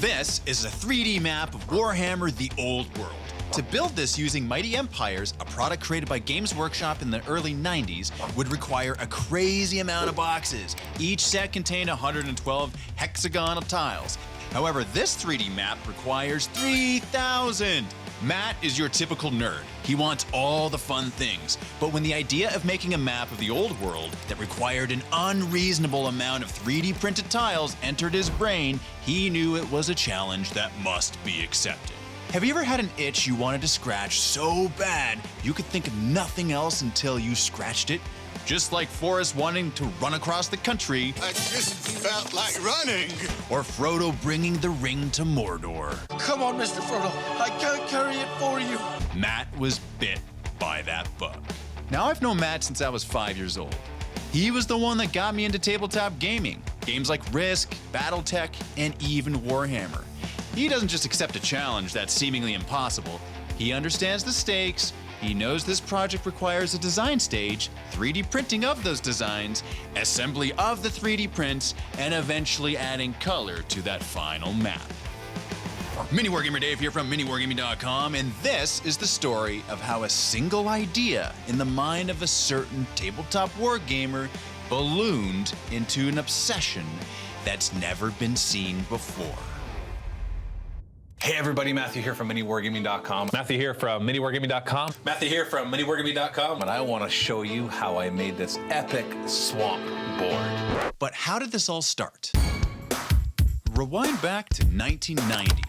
This is a 3D map of Warhammer The Old World. To build this using Mighty Empires, a product created by Games Workshop in the early 90s, would require a crazy amount of boxes. Each set contained 112 hexagonal tiles. However, this 3D map requires 3,000. Matt is your typical nerd. He wants all the fun things. But when the idea of making a map of the old world that required an unreasonable amount of 3D printed tiles entered his brain, he knew it was a challenge that must be accepted. Have you ever had an itch you wanted to scratch so bad you could think of nothing else until you scratched it? Just like Forrest wanting to run across the country. I just felt like running. Or Frodo bringing the ring to Mordor. Come on, Mr. Frodo. I can't carry it for you. Matt was bit by that bug. Now, I've known Matt since I was 5 years old. He was the one that got me into tabletop gaming. Games like Risk, Battletech, and even Warhammer. He doesn't just accept a challenge that's seemingly impossible. He understands the stakes. He knows this project requires a design stage, 3D printing of those designs, assembly of the 3D prints, and eventually adding color to that final map. MiniWarGamer Dave here from MiniWarGaming.com, and this is the story of how a single idea in the mind of a certain tabletop wargamer ballooned into an obsession that's never been seen before. Hey everybody, Matthew here from MiniWarGaming.com. Matthew here from MiniWarGaming.com. Matthew here from MiniWarGaming.com. And I want to show you how I made this epic swamp board. But how did this all start? Rewind back to 1990.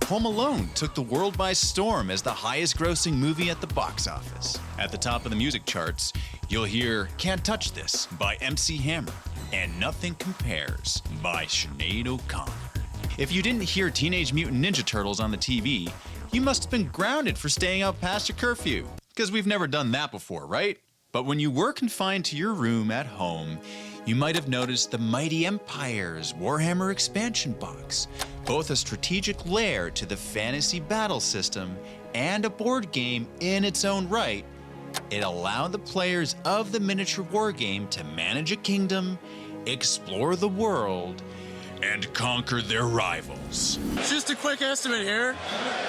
Home Alone took the world by storm as the highest grossing movie at the box office. At the top of the music charts, you'll hear Can't Touch This by MC Hammer and Nothing Compares by Sinead O'Connor. If you didn't hear Teenage Mutant Ninja Turtles on the TV, you must have been grounded for staying out past your curfew, because we've never done that before, right? But when you were confined to your room at home, you might have noticed the Mighty Empires Warhammer expansion box, both a strategic lair to the fantasy battle system and a board game in its own right. It allowed the players of the miniature wargame to manage a kingdom, explore the world, and conquer their rivals. Just a quick estimate here.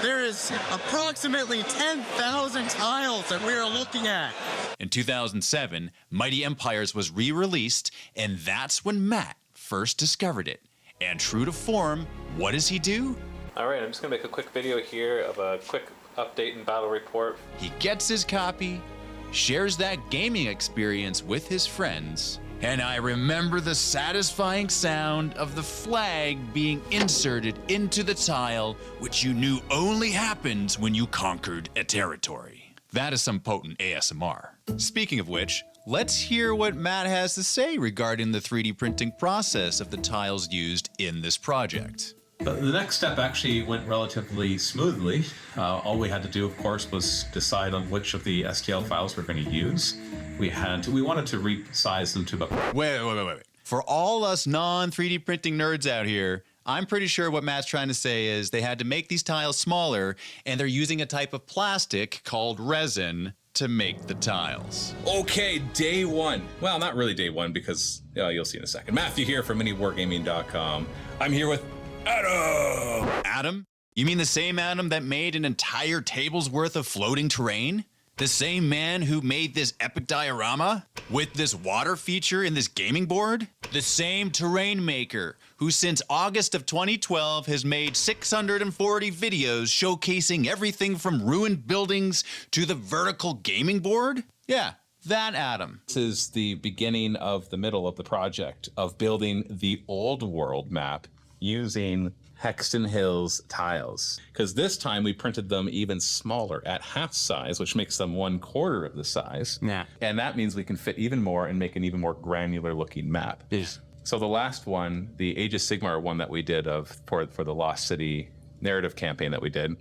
There is approximately 10,000 tiles that we are looking at. In 2007, Mighty Empires was re-released, and that's when Matt first discovered it. And true to form, what does he do? All right, I'm just gonna make a quick video here of a quick update and battle report. He gets his copy, shares that gaming experience with his friends, and I remember the satisfying sound of the flag being inserted into the tile, which you knew only happens when you conquered a territory. That is some potent ASMR. Speaking of which, let's hear what Matt has to say regarding the 3D printing process of the tiles used in this project. The next step actually went relatively smoothly. All we had to do, of course, was decide on which of the STL files we're going to use. We wanted to resize them to about... Wait. For all us non-3D printing nerds out here, I'm pretty sure what Matt's trying to say is they had to make these tiles smaller, and they're using a type of plastic called resin to make the tiles. Okay, day one. Well, not really day one, because you'll see in a second. Matthew here from MiniWarGaming.com. I'm here with Adam. Adam? You mean the same Adam that made an entire table's worth of floating terrain? The same man who made this epic diorama with this water feature in this gaming board? The same terrain maker who since August of 2012 has made 640 videos showcasing everything from ruined buildings to the vertical gaming board? Yeah, that Adam. This is the beginning of the middle of the project of building the old world map using Hexton Hills tiles, because this time we printed them even smaller at half size, which makes them 1/4 of the size. Yeah. And that means we can fit even more and make an even more granular looking map. Yes. So the last one, the Age of Sigmar one that we did for the Lost City narrative campaign that we did,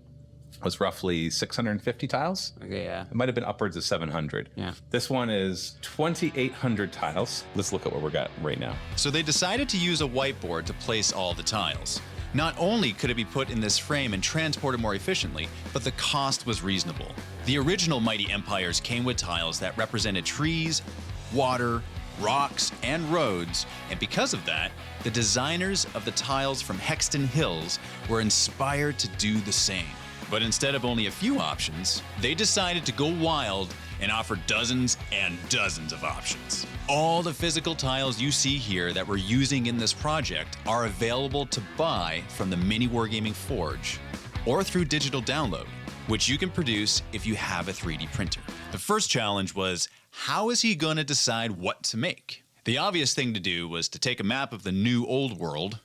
was roughly 650 tiles. Okay, yeah. It might have been upwards of 700. Yeah. This one is 2,800 tiles. Let's look at what we got right now. So they decided to use a whiteboard to place all the tiles. Not only could it be put in this frame and transported more efficiently, but the cost was reasonable. The original Mighty Empires came with tiles that represented trees, water, rocks, and roads, and because of that, the designers of the tiles from Hexton Hills were inspired to do the same. But instead of only a few options, they decided to go wild and offer dozens and dozens of options. All the physical tiles you see here that we're using in this project are available to buy from the MiniWarGaming Forge or through digital download, which you can produce if you have a 3D printer. The first challenge was, how is he gonna decide what to make? The obvious thing to do was to take a map of the new old world,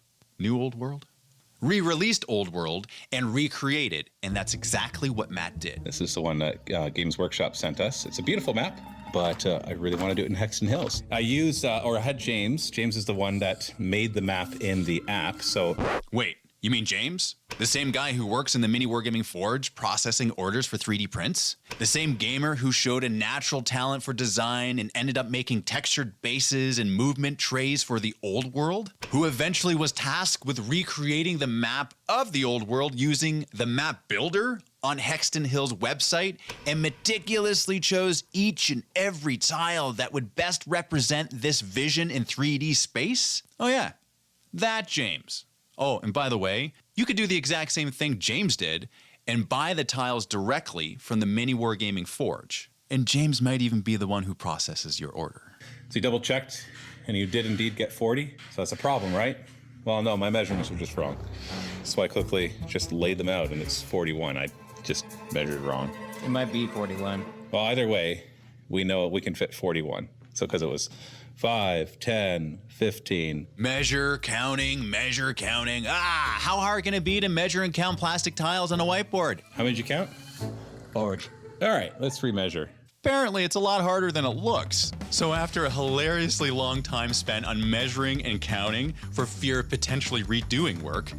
re-released old world, and recreate it, and that's exactly what Matt did. This is the one that Games Workshop sent us. It's a beautiful map, but I really want to do it in Hexton Hills. I used, or I had James. James is the one that made the map in the app, so... Wait, you mean James? The same guy who works in the MiniWarGaming Forge processing orders for 3D prints? The same gamer who showed a natural talent for design and ended up making textured bases and movement trays for the old world? Who eventually was tasked with recreating the map of the old world using the map builder on Hexton Hills' website and meticulously chose each and every tile that would best represent this vision in 3D space? Oh yeah, that James. Oh, and by the way, you could do the exact same thing James did and buy the tiles directly from the MiniWarGaming Forge. And James might even be the one who processes your order. So you double checked and you did indeed get 40. So that's a problem, right? Well, no, my measurements were just wrong. So I quickly just laid them out and it's 41. I just measured wrong. It might be 41. Well, either way, we know we can fit 41. So because it was 5, 10, 15. Measure, counting. How hard can it be to measure and count plastic tiles on a whiteboard? How many did you count? Forward. All right, let's remeasure. Apparently, it's a lot harder than it looks. So after a hilariously long time spent on measuring and counting for fear of potentially redoing work,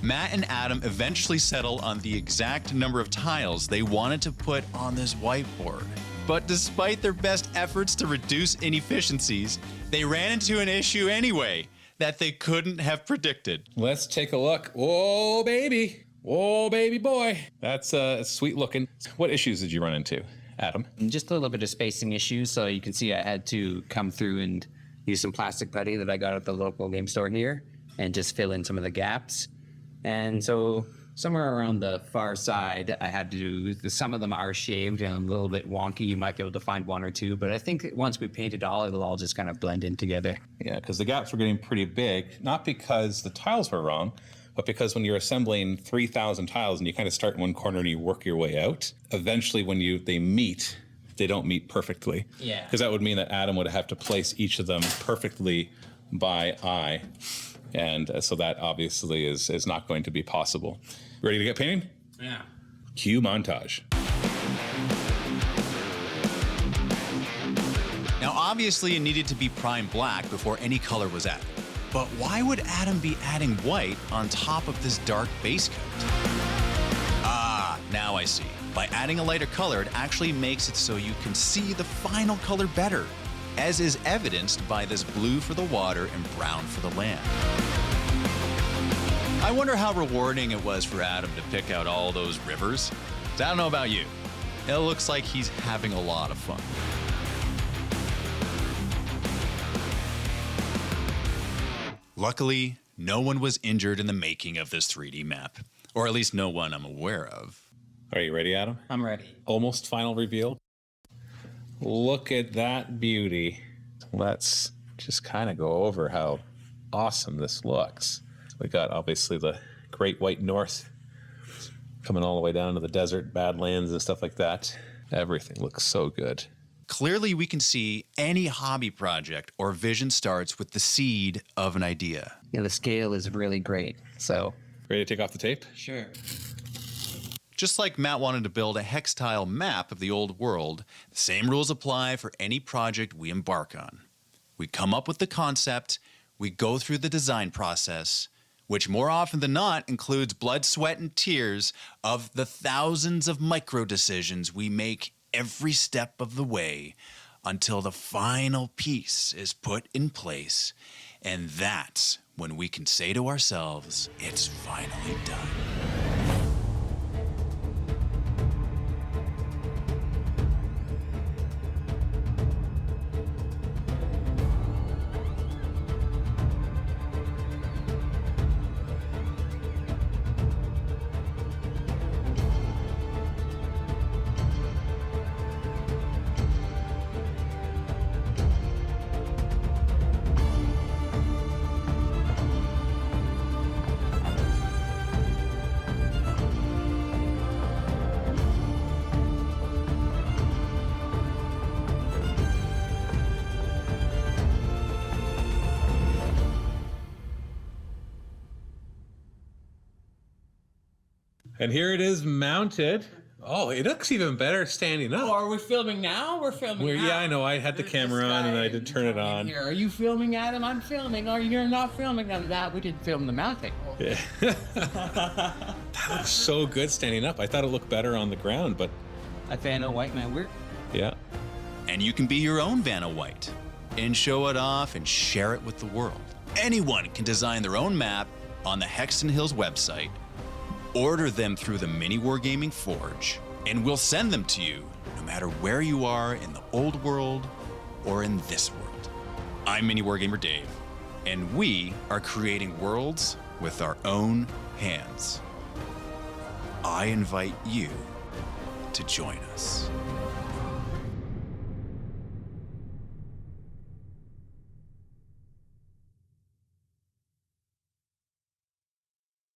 Matt and Adam eventually settled on the exact number of tiles they wanted to put on this whiteboard. But despite their best efforts to reduce inefficiencies, they ran into an issue anyway that they couldn't have predicted. Let's take a look. Whoa, baby. Whoa, baby boy. That's sweet looking. What issues did you run into, Adam? Just a little bit of spacing issues. So you can see I had to come through and use some plastic putty that I got at the local game store here and just fill in some of the gaps. And so somewhere around the far side, I had to do, some of them are shaved and a little bit wonky. You might be able to find one or two, but I think once we paint it all, it'll all just kind of blend in together. Yeah, because the gaps were getting pretty big, not because the tiles were wrong, but because when you're assembling 3,000 tiles and you kind of start in one corner and you work your way out, eventually when they meet, they don't meet perfectly. Yeah. Because that would mean that Adam would have to place each of them perfectly by eye. And so that obviously is not going to be possible. Ready to get painting? Yeah. Cue montage. Now obviously it needed to be prime black before any color was added. But why would Adam be adding white on top of this dark base coat? Ah, now I see. By adding a lighter color, it actually makes it so you can see the final color better, as is evidenced by this blue for the water and brown for the land. I wonder how rewarding it was for Adam to pick out all those rivers. I don't know about you. It looks like he's having a lot of fun. Luckily, no one was injured in the making of this 3D map, or at least no one I'm aware of. Are you ready, Adam? I'm ready. Almost final reveal. Look at that beauty. Let's just kind of go over how awesome this looks. We got obviously the Great White North coming all the way down to the desert, Badlands and stuff like that. Everything looks so good. Clearly, we can see any hobby project or vision starts with the seed of an idea. Yeah, the scale is really great. So. Ready to take off the tape? Sure. Just like Matt wanted to build a hex tile map of the old world, the same rules apply for any project we embark on. We come up with the concept, we go through the design process, which more often than not includes blood, sweat, and tears of the thousands of micro decisions we make every step of the way until the final piece is put in place. And that's when we can say to ourselves, it's finally done. And here it is mounted. Oh, it looks even better standing up. Oh, are we filming now? We're filming now. Yeah, I know. I had the camera on and I did turn it on. Here. Are you filming, Adam? I'm filming. Or you're not filming? We didn't film the mounting. Yeah. That looks so good standing up. I thought it looked better on the ground, but I fan of white man. We're yeah. And you can be your own Vanna White and show it off and share it with the world. Anyone can design their own map on the Hexton Hills website. Order them through the MiniWarGaming Forge, and we'll send them to you no matter where you are in the old world or in this world. I'm MiniWarGamer Dave, and we are creating worlds with our own hands. I invite you to join us.